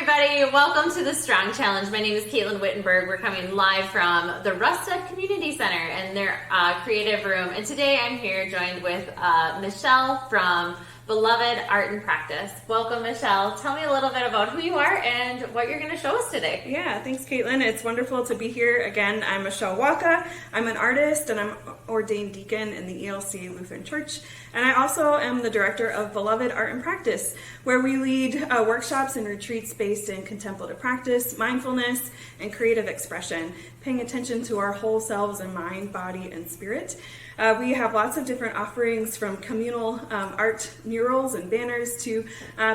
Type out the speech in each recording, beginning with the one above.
everybody. Welcome to the Strong Challenge. My name is Katelyn Wittenberg. We're coming live from the Rustad Community Center and their creative room. And today I'm here joined with Michelle from Beloved Art and Practice. Welcome, Michelle. Tell me a little bit about who you are and what you're going to show us today. Yeah, thanks, Katelyn. It's wonderful to be here again. I'm Michelle Waka. I'm an artist and I'm ordained deacon in the ELC Lutheran Church. And I also am the director of Beloved Art and Practice, where we lead workshops and retreats based in contemplative practice, mindfulness, and creative expression, paying attention to our whole selves and mind, body, and spirit. We have lots of different offerings, from communal art murals and banners to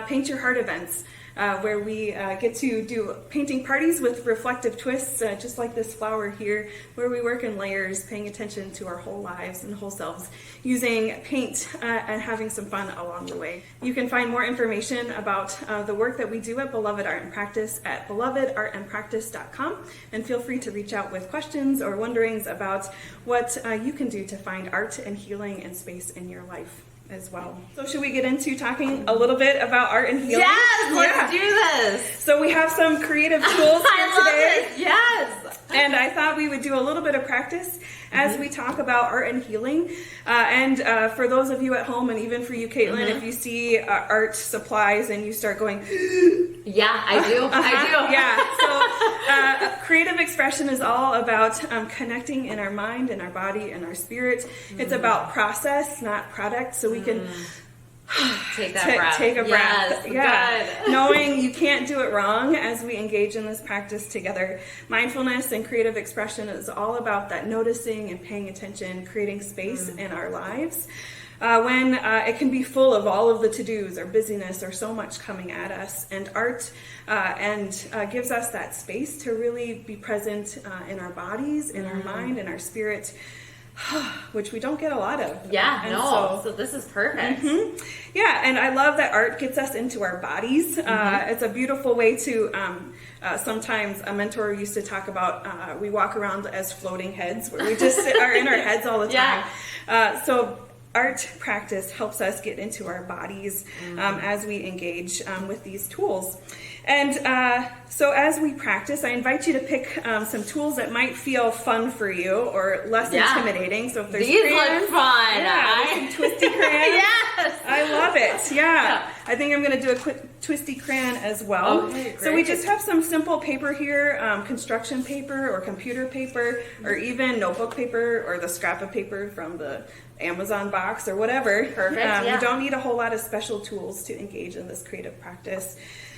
Paint Your Heart events, where we get to do painting parties with reflective twists, just like this flower here, where we work in layers, paying attention to our whole lives and whole selves, using paint and having some fun along the way. You can find more information about the work that we do at Beloved Art and Practice at belovedartandpractice.com, and feel free to reach out with questions or wonderings about what you can do to find art and healing and space in your life as well. So should we get into talking a little bit about art and healing? Yes, let's do this. So we have some creative tools here today. It. Yes. And I thought we would do a little bit of practice as we talk about art and healing. And for those of you at home, and even for you, Katelyn, if you see art supplies and you start going, yeah, I do. I do. Yeah. So creative expression is all about connecting in our mind and our body and our spirit. It's about process, not product. So we can take that breath. Take a breath. Yes, yeah. good. Knowing you can't do it wrong as we engage in this practice together. Mindfulness and creative expression is all about that noticing and paying attention, creating space in our lives. When it can be full of all of the to-dos or busyness or so much coming at us, and art gives us that space to really be present in our bodies, in our mind, in our spirit, which we don't get a lot of. Yeah, and so this is perfect. Yeah, and I love that art gets us into our bodies. It's a beautiful way to, sometimes a mentor used to talk about, we walk around as floating heads, where we just are in our heads all the time. So art practice helps us get into our bodies as we engage with these tools. And so as we practice, I invite you to pick some tools that might feel fun for you or less intimidating. So if there's these crayons, look fun. some twisty crayons. Yes, I love it. Yeah. I think I'm going to do a quick twisty crayon as well. Okay, great. So we just have some simple paper here, construction paper or computer paper, or even notebook paper or the scrap of paper from the Amazon box or whatever. Perfect. You don't need a whole lot of special tools to engage in this creative practice.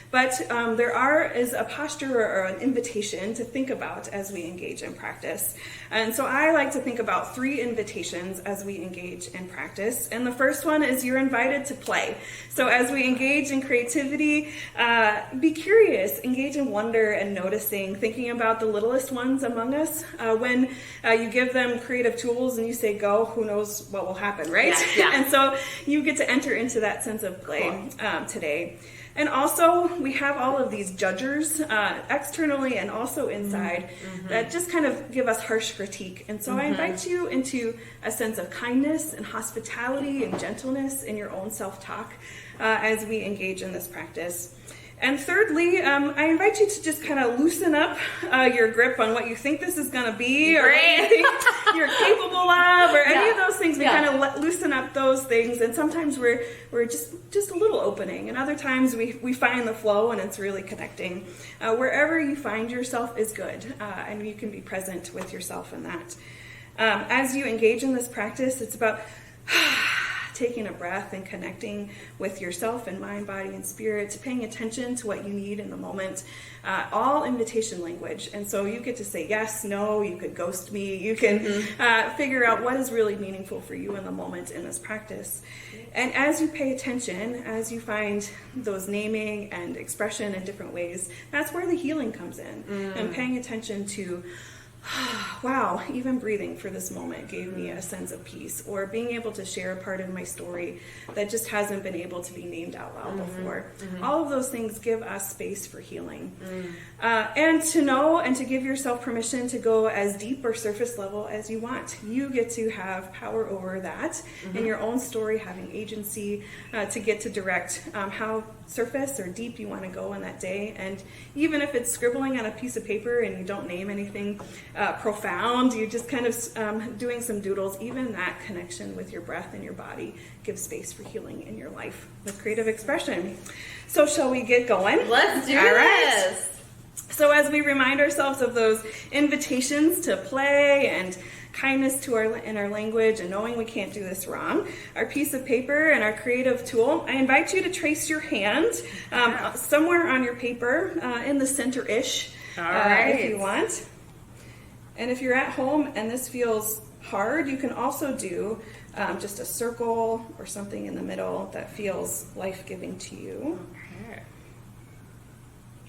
But there is a posture or an invitation to think about as we engage in practice. And so I like to think about 3 invitations as we engage in practice. And the first one is you're invited to play. So as we engage in creativity, be curious, engage in wonder and noticing, thinking about the littlest ones among us. When you give them creative tools and you say go, who knows what will happen, right? Yeah. And so you get to enter into that sense of play today. And also, we have all of these judgers, externally and also inside, that just kind of give us harsh critique. And so I invite you into a sense of kindness and hospitality and gentleness in your own self-talk as we engage in this practice. And thirdly, I invite you to just kind of loosen up your grip on what you think this is going to be, or what you think you're capable of, or any of those things. We kind of loosen up those things, and sometimes we're just a little opening, and other times we find the flow and it's really connecting. Wherever you find yourself is good, and you can be present with yourself in that. As you engage in this practice, it's about taking a breath and connecting with yourself and mind, body, and spirit, paying attention to what you need in the moment, all invitation language. And so you get to say yes, no, you could ghost me, you can figure out what is really meaningful for you in the moment in this practice. And as you pay attention, as you find those naming and expression in different ways, that's where the healing comes in, and paying attention to wow, even breathing for this moment gave me a sense of peace, or being able to share a part of my story that just hasn't been able to be named out loud before. All of those things give us space for healing. And to know and to give yourself permission to go as deep or surface level as you want. You get to have power over that in your own story, having agency to get to direct how surface or deep you want to go in that day. And even if it's scribbling on a piece of paper and you don't name anything profound, you're just kind of doing some doodles, even that connection with your breath and your body gives space for healing in your life with creative expression. So shall we get going? Let's do All right. this. So as we remind ourselves of those invitations to play and kindness to in our language, and knowing we can't do this wrong, our piece of paper and our creative tool, I invite you to trace your hand somewhere on your paper in the center-ish, if you want. And if you're at home and this feels hard, you can also do just a circle or something in the middle that feels life-giving to you. Okay.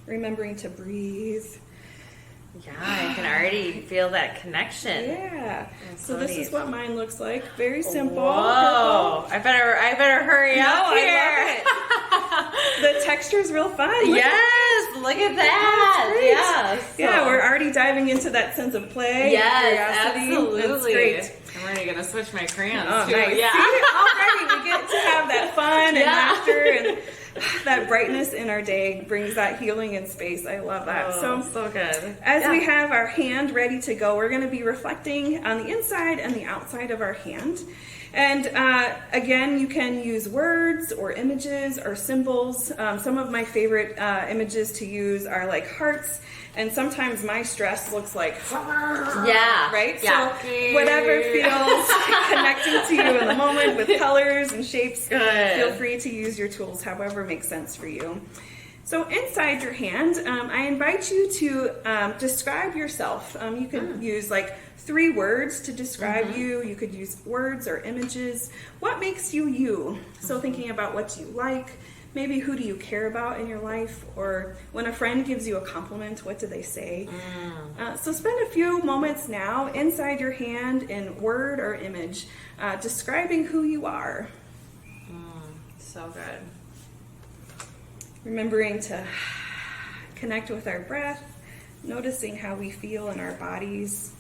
Remembering to breathe. Yeah, I can already feel that connection. Yeah. That's So so this neat. is what mine looks like. Very simple. Whoa! Purple. I better hurry up I here. love it. The texture is real fun. Look Yes, look at that. That's great. Yes. Yeah, we're already diving into that sense of play. Yes, curiosity. absolutely. That's great. I'm already gonna switch my crayons Oh, too. nice. Yeah. See, already we get to have that fun and Yeah. laughter and that brightness in our day brings that healing in space. I love that. Oh, so good. As we have our hand ready to go, we're going to be reflecting on the inside and the outside of our hand. And again, you can use words or images or symbols. Some of my favorite images to use are like hearts, and sometimes my stress looks like, Yeah. right? Yeah. So whatever feels connecting to you in the moment with colors and shapes, Good. feel free to use your tools however makes sense for you. So inside your hand, I invite you to describe yourself. You can use like 3 words to describe you. You could use words or images. What makes you you? So thinking about what you like, maybe who do you care about in your life, or when a friend gives you a compliment, what do they say? So spend a few moments now inside your hand in word or image, describing who you are. So good. Remembering to connect with our breath, noticing how we feel in our bodies.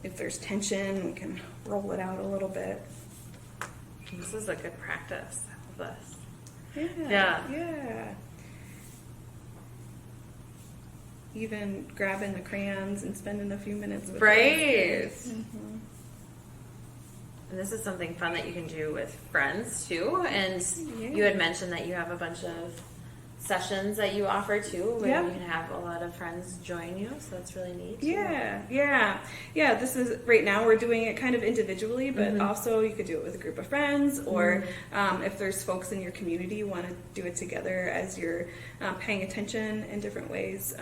If there's tension, we can roll it out a little bit. This is a good practice. I love this. Yeah. Even grabbing the crayons and spending a few minutes with Right. those. And this is something fun that you can do with friends too. And Yeah. you had mentioned that you have a bunch of sessions that you offer too, where Yeah. you can have a lot of friends join you. So that's really neat. Yeah. This is right now we're doing it kind of individually, but also you could do it with a group of friends, or if there's folks in your community you want to do it together as you're paying attention in different ways.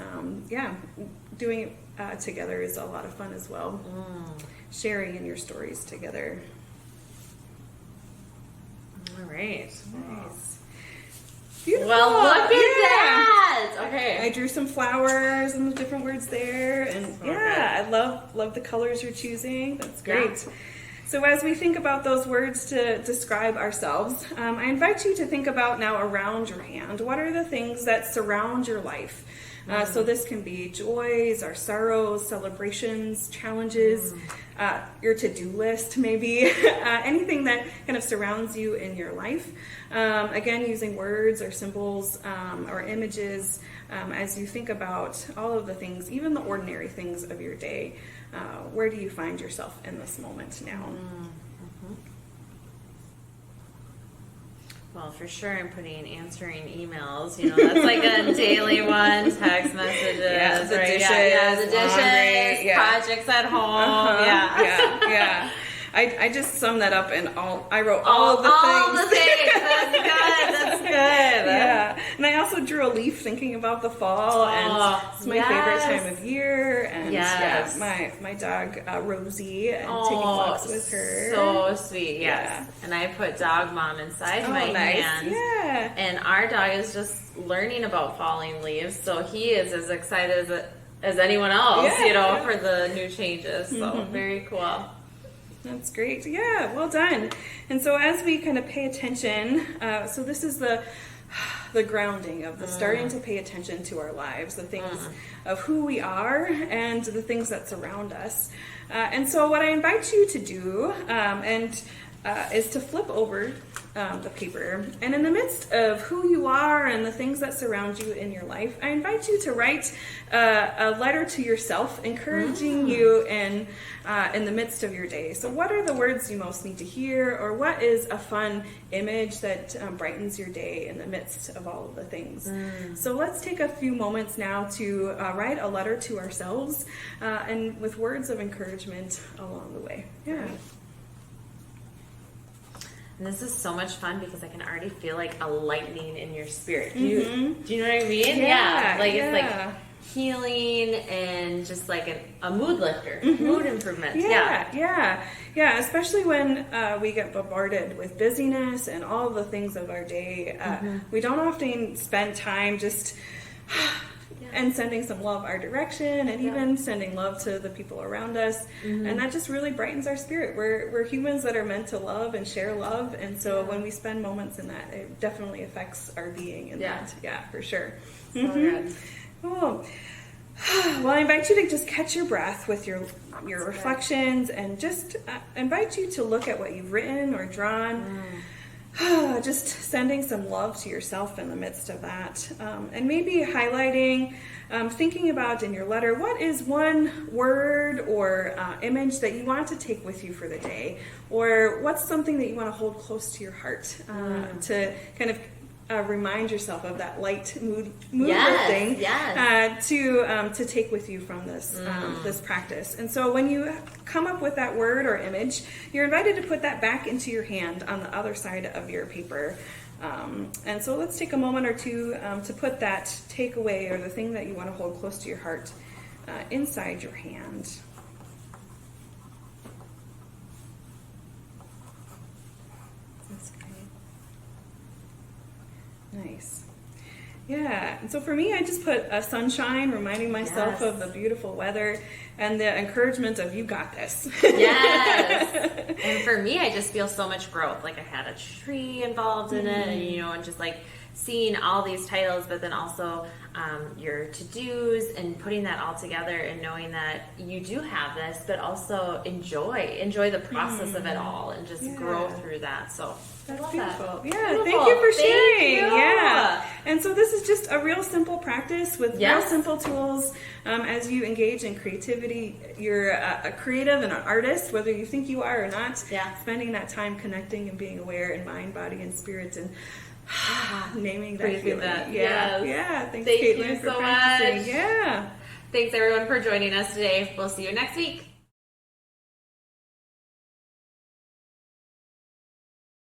Doing it together is a lot of fun as well. Sharing in your stories together. All right. Nice. Beautiful. Well, look at Yeah. that. Okay. I drew some flowers and the different words there, and So good. I love the colors you're choosing. That's great. Yeah. So as we think about those words to describe ourselves, I invite you to think about now around your hand. What are the things that surround your life? So this can be joys, our sorrows, celebrations, challenges, your to-do list maybe, anything that kind of surrounds you in your life. Again, using words or symbols or images as you think about all of the things, even the ordinary things of your day. Where do you find yourself in this moment now? Well, for sure, I'm putting answering emails. You know, that's like a daily one. Text messages, Yeah, the right? dishes, the dishes, laundry, yeah. projects at home. Yeah. I just summed that up and I wrote all of the all things. the things. That's good. That's good. Yeah, and I also drew a leaf thinking about the fall, and it's my favorite time of year. And Yes. my dog Rosie, and taking walks with her. So sweet, yes. Yeah. And I put dog mom inside my nice. hand. Yeah. And our dog is just learning about falling leaves, so he is as excited as anyone else, Yeah. for the new changes. So very cool. That's great. Yeah, well done. And so as we kind of pay attention, so this is the grounding of the starting to pay attention to our lives, the things of who we are and the things that surround us. And so what I invite you to do is to flip over the paper. And in the midst of who you are and the things that surround you in your life, I invite you to write a letter to yourself, encouraging you in the midst of your day. So what are the words you most need to hear, or what is a fun image that brightens your day in the midst of all of the things? So let's take a few moments now to write a letter to ourselves, and with words of encouragement along the way. Yeah. And this is so much fun because I can already feel like a lightening in your spirit. Do you know what I mean? Yeah. Like it's like healing and just like a mood lifter, mood improvement. Yeah. Especially when we get bombarded with busyness and all the things of our day. We don't often spend time just and sending some love our direction, and even sending love to the people around us. And that just really brightens our spirit. We're humans that are meant to love and share love, and so when we spend moments in that, it definitely affects our being in that. Yeah, for sure. So good. Oh. Well, I invite you to just catch your breath with your reflections, and just invite you to look at what you've written or drawn. Just sending some love to yourself in the midst of that. And maybe highlighting, thinking about in your letter, what is one word or image that you want to take with you for the day? Or what's something that you want to hold close to your heart to kind of remind yourself of that light mood lifting to take with you from this this practice. And so when you come up with that word or image, you're invited to put that back into your hand on the other side of your paper. And so let's take a moment or two to put that takeaway or the thing that you want to hold close to your heart inside your hand. That's great. Nice. Yeah, and so for me, I just put a sunshine, reminding myself of the beautiful weather and the encouragement of, you got this. Yes. And for me, I just feel so much growth. Like I had a tree involved in it, and just like seeing all these titles, but then also your to-dos and putting that all together and knowing that you do have this, but also enjoy the process of it all and just grow through that. So that's I love beautiful. that. Yeah, beautiful. thank you for sharing. Thank you. Yeah. And so this is just a real simple practice with real simple tools. As you engage in creativity, you're a creative and an artist, whether you think you are or not. Spending that time connecting and being aware in mind, body, and spirit, and naming that feeling. Yeah. Thanks, Thank Katelyn, you for so practicing. much. Yeah. Thanks everyone for joining us today. We'll see you next week.